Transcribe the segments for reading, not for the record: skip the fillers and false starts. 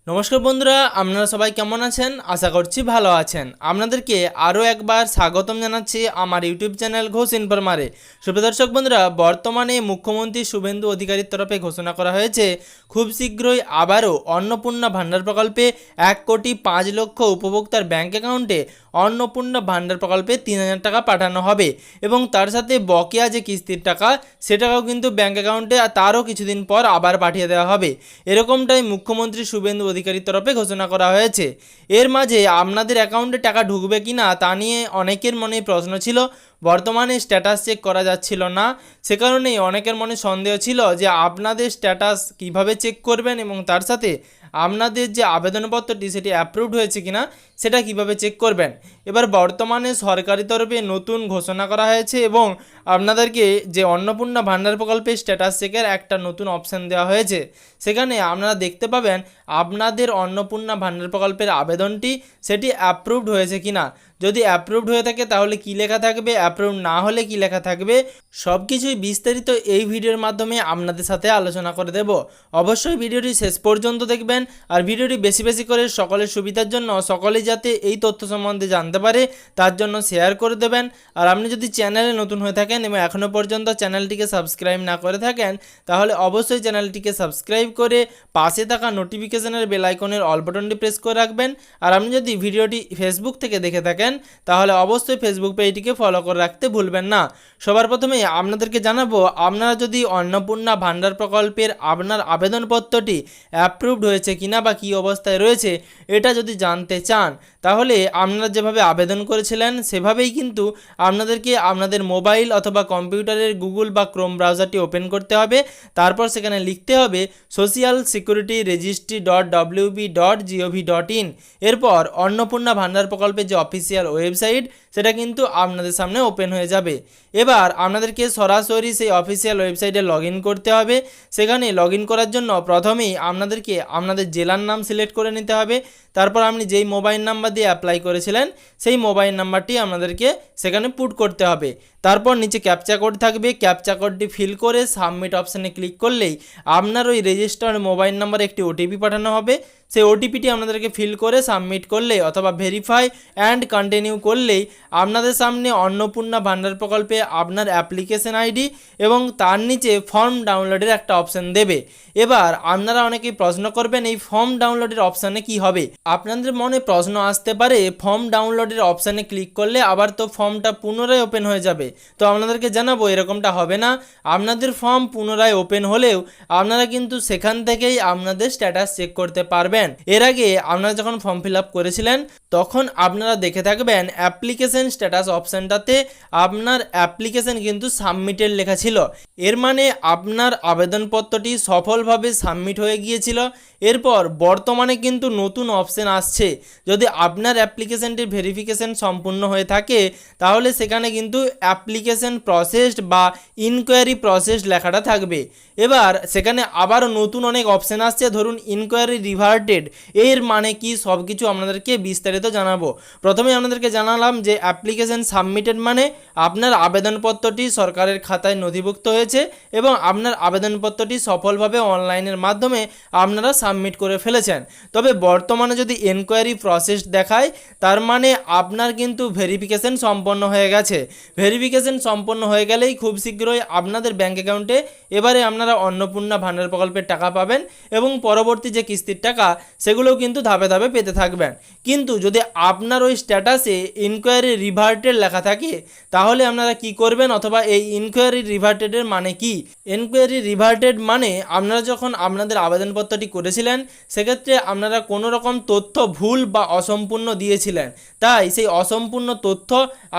নমস্কার বন্ধুরা, আপনারা সবাই কেমন আছেন? আশা করছি ভালো আছেন। আপনাদেরকে আরও একবার স্বাগতম জানাচ্ছি আমার ইউটিউব চ্যানেল ঘোষ ইনফরমারে। সুপ্রিয় দর্শক বন্ধুরা, বর্তমানে মুখ্যমন্ত্রী শুভেন্দু অধিকারীর তরফে ঘোষণা করা হয়েছে খুব শীঘ্রই আবারও অন্নপূর্ণা ভাণ্ডার প্রকল্পে 1,05,00,000 উপভোক্তার ব্যাঙ্ক অ্যাকাউন্টে অন্নপূর্ণা ভাণ্ডার প্রকল্পে 3,000 টাকা পাঠানো হবে এবং তার সাথে বকেয়া যে কিস্তির টাকা সেটাও কিন্তু ব্যাঙ্ক অ্যাকাউন্টে তারও কিছুদিন পর আবার পাঠিয়ে দেওয়া হবে। এরকমটাই মুখ্যমন্ত্রী শুভেন্দু অধিকারীর তরফে ঘোষণা করা হয়েছে। এর মাঝে আপনাদের অ্যাকাউন্টে টাকা ঢুকবে কি না তা নিয়ে অনেকের মনে প্রশ্ন ছিল। বর্তমানে স্ট্যাটাস চেক করা যাচ্ছিল না, সে কারণেই অনেকের মনে সন্দেহ ছিল যে আপনাদের স্ট্যাটাস কিভাবে চেক করবেন এবং তার সাথে আপনাদের যে আবেদনপত্রটি সেটি অ্যাপ্রুভড হয়েছে কিনা সেটা কিভাবে চেক করবেন। এবার বর্তমানে সরকারি তরফে নতুন ঘোষণা করা হয়েছে এবং আপনাদেরকে যে অন্নপূর্ণা ভাণ্ডার প্রকল্পে স্ট্যাটাস চেকের একটা নতুন অপশান দেওয়া হয়েছে। সেখানে আপনারা দেখতে পাবেন আপনাদের অন্নপূর্ণা ভাণ্ডার প্রকল্পের আবেদনটি সেটি অ্যাপ্রুভড হয়েছে কিনা। যদি অ্যাপ্রুভড হয়ে থাকে তাহলে কী লেখা থাকবে, অ্যাপ্রুভ না হলে কী লেখা থাকবে, সব কিছুই বিস্তারিত এই ভিডিওর মাধ্যমে আপনাদের সাথে আলোচনা করে দেব। অবশ্যই ভিডিওটি শেষ পর্যন্ত দেখবেন আর ভিডিওটি বেশি বেশি করে সকলের সুবিধার জন্য সকলেই যাতে এই তথ্য সম্বন্ধে জানতে পারে তার জন্য শেয়ার করে দেবেন। আর আপনি যদি চ্যানেলে নতুন হয়ে থাকেন এবং এখনও পর্যন্ত চ্যানেলটিকে সাবস্ক্রাইব না করে থাকেন তাহলে অবশ্যই চ্যানেলটিকে সাবস্ক্রাইব করে পাশে থাকা নোটিফিকেশনের বেল আইকনের অল বাটনটি প্রেস করে রাখবেন। আর আপনি যদি ভিডিওটি ফেসবুক থেকে দেখে থাকেন তাহলে অবশ্যই ফেসবুক পেজটিকে ফলো করে রাখতে ভুলবেন না। সবার প্রথমে আপনাদেরকে জানাবো, আপনারা যদি অন্নপূর্ণা ভাণ্ডার প্রকল্পের আপনার আবেদনপত্রটি অ্যাপ্রুভড হয়েছে কিনা বা কী অবস্থায় রয়েছে এটা যদি জানতে চান তাহলে আপনারা যেভাবে আবেদন করেছিলেন সেভাবেই কিন্তু আপনাদেরকে আপনাদের মোবাইল অথবা কম্পিউটারের গুগল বা ক্রোম ব্রাউজারটি ওপেন করতে হবে। তারপর সেখানে লিখতে হবে socialsecurityregistry.wb.gov.in। এরপর অন্নপূর্ণা ভাণ্ডার প্রকল্পের যে অফিসিয়াল ওয়েবসাইট সেটা কিন্তু আপনাদের সামনে ওপেন হয়ে যাবে। এবার আপনাদেরকে সরাসরি সেই অফিসিয়াল ওয়েবসাইটে লগ ইন করতে হবে। সেখানে লগ ইন করার জন্য প্রথমেই আপনাদেরকে আপনাদের জেলার নাম সিলেক্ট করে নিতে হবে। তারপর আপনি যেই মোবাইল নাম্বার দিয়ে অ্যাপ্লাই করেছিলেন সেই মোবাইল নাম্বারটি আপনাদেরকে সেখানে পুট করতে হবে। তারপর নিচে ক্যাপচা কোড থাকবে, ক্যাপচা কোডটি ফিল করে সাবমিট অপশানে ক্লিক করলেই আপনার ওই রেজিস্টার্ড মোবাইল নাম্বারে একটি ওটিপি পাঠানো হবে। সেই ওটিপিটি আপনাদেরকে ফিল করে সাবমিট করলেই অথবা ভেরিফাই অ্যান্ড কন্টিনিউ করলেই আপনাদের সামনে অন্নপূর্ণা ভাণ্ডার প্রকল্পে আপনার অ্যাপ্লিকেশন আইডি এবং তার নিচে ফর্ম ডাউনলোডের একটা অপশান দেবে। এবার আপনারা অনেকেই প্রশ্ন করবেন এই ফর্ম ডাউনলোডের অপশানে কি হবে। আপনাদের মনে প্রশ্ন আসতে পারে ফর্ম ডাউনলোডের অপশানে ক্লিক করলে আবার তো ফর্মটা পুনরায় ওপেন হয়ে যাবে। তো আপনাদেরকে জানাবো এরকমটা হবে না। আপনাদের ফর্ম পুনরায় ওপেন হলেও আপনারা কিন্তু সেখান থেকেই আপনাদের স্ট্যাটাস চেক করতে পারবেন। এর আগে আপনারা যখন ফর্ম ফিল আপ করেছিলেন তখন আপনারা দেখে থাকবেন অ্যাপ্লিকেশন স্ট্যাটাস অপশানটাতে আপনার অ্যাপ্লিকেশন কিন্তু সাবমিটেড লেখা ছিল। এর মানে আপনার আবেদনপত্রটি সফলভাবে সাবমিট হয়ে গিয়েছিল। এরপর বর্তমানে কিন্তু নতুন অপশান আসছে, যদি আপনার অ্যাপ্লিকেশনটির ভেরিফিকেশন সম্পূর্ণ হয়ে থাকে তাহলে সেখানে কিন্তু অ্যাপ্লিকেশন প্রসেসড বা ইনকোয়ারি প্রসেসড লেখাটা থাকবে। এবার সেখানে আবারও নতুন অনেক অপশান আসছে, ধরুন ইনকোয়ারি রিভার্টেড, এর মানে কি সব কিছু আপনাদেরকে বিস্তারিত জানাবো। প্রথমে আপনাদেরকে জানালাম যে অ্যাপ্লিকেশন সাবমিটেড মানে আপনার আবেদনপত্রটি সরকারের খাতায় নথিভুক্ত হয়েছে এবং আপনার আবেদনপত্রটি সফলভাবে অনলাইনের মাধ্যমে আপনারা সাবমিট করে ফেলেছেন। তবে বর্তমানে যদি এনকোয়ারি প্রসেস দেখায় তার মানে আপনার কিন্তু ভেরিফিকেশন সম্পন্ন হয়ে গেছে। ভেরিফিকেশন সম্পন্ন হয়ে গেলেই খুব শীঘ্রই আপনাদের ব্যাঙ্ক অ্যাকাউন্টে এবারে আপনারা অন্নপূর্ণা ভাণ্ডার প্রকল্পের টাকা পাবেন এবং পরবর্তী যে কিস্তির টাকা সেগুলোও কিন্তু ধাপে ধাপে পেতে থাকবেন। কিন্তু যদি আপনার ওই স্ট্যাটাসে ইনকোয়ারি রিভার্টেড লেখা থাকে তাহলে আপনারা কি করবেন, অথবা এই ইনকোয়ারি রিভার্টেডের মানে কি। ইনকোয়ারি রিভার্টেড মানে আপনারা যখন আপনাদের আবেদনপত্রটি করেছিলেন সেক্ষেত্রে আপনারা কোনো রকম তথ্য ভুল বা অসম্পূর্ণ দিয়েছিলেন, তাই সেই অসম্পূর্ণ তথ্য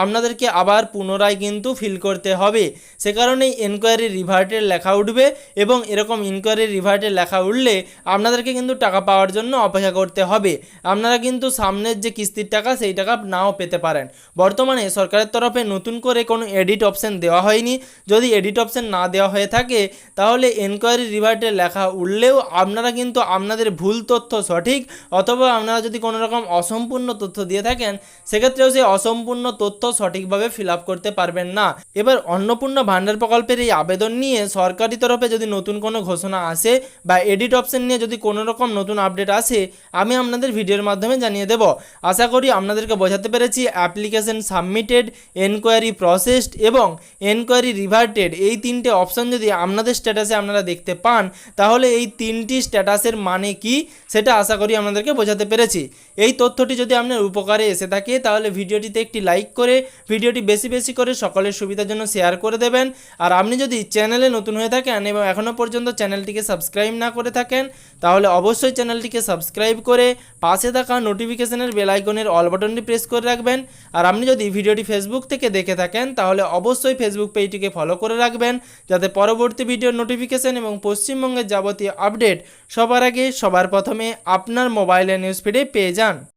আপনাদেরকে আবার পুনরায় কিন্তু ফিল করতে হবে। সে কারণেই ইনকোয়ারি রিভার্টেড লেখা উঠবে এবং এরকম ইনকোয়ারি রিভার্টেড লেখা উঠলে আপনাদেরকে কিন্তু টাকা পাওয়ার জন্য অপেক্ষা করতে হবে। আপনারা কিন্তু সামনের যে কিস্তির টাকা সেই টাকা নাও পেতে পারেন। বর্তমানে সরকারের তরফে নতুন করে কোনো এডিট অপশন দেওয়া হয়নি। যদি এডিট অপশন না দেওয়া হয়ে থাকে তাহলে এনকোয়ারি রিভার্টে লেখা উঠলেও আপনারা কিন্তু আপনাদের ভুল তথ্য সঠিক অথবা আপনারা যদি কোনো রকম অসম্পূর্ণ তথ্য দিয়ে থাকেন সেক্ষেত্রেও সেই অসম্পূর্ণ তথ্য সঠিকভাবে ফিল আপ করতে পারবেন না। এবার অন্নপূর্ণা ভান্ডার প্রকল্পের এই আবেদন নিয়ে সরকারি তরফে যদি নতুন কোনো ঘোষণা আসে বা এডিট অপশন নিয়ে যদি কোনো রকম নতুন আপডেট আসে আমি আপনাদের ভিডিওর মাধ্যমে জানিয়ে দেব। আশা করি আপনাদেরকে বোঝাতে পেরেছি। অ্যাপ্লিকেশন সাবমিটেড, এনকোয়ারি প্রসেসড এবং এনকোয়ারি রিভার্টেড এই তিনটে অপশন যদি আপনাদের স্ট্যাটাসে আপনারা দেখতে পান তাহলে এই তিনটি স্ট্যাটাসের মানে কি সেটা আশা করি আপনাদেরকে বোঝাতে পেরেছি। এই তথ্যটি যদি আপনার উপকারে এসে থাকে তাহলে ভিডিওটিতে একটি লাইক করে ভিডিওটি বেশি বেশি করে সকলের সুবিধার জন্য শেয়ার করে দেবেন। আর আপনি যদি চ্যানেলে নতুন হয়ে থাকেন এবং এখনও পর্যন্ত চ্যানেলটিকে সাবস্ক্রাইব না করে থাকেন তাহলে অবশ্যই চ্যানেলটিকে সাবস্ক্রাইব করে পাশে থাকা নোটিফিকেশনের বেল আইকনের অল বাটনটি প্রেস করে রাখবেন। আর আপনি যদি ভিডিওটি ফেসবুক থেকে দেখে থাকেন তাহলে অবশ্যই ফেসবুক পেজটিকে ফলো করে রাখবেন যাতে পরবর্তী ভিডিওর নোটিফিকেশন এবং পশ্চিমবঙ্গের যাবতীয় আপডেট সবার আগে সবার প্রথমে আপনার মোবাইলের নিউজ ফিডে পেয়ে যান।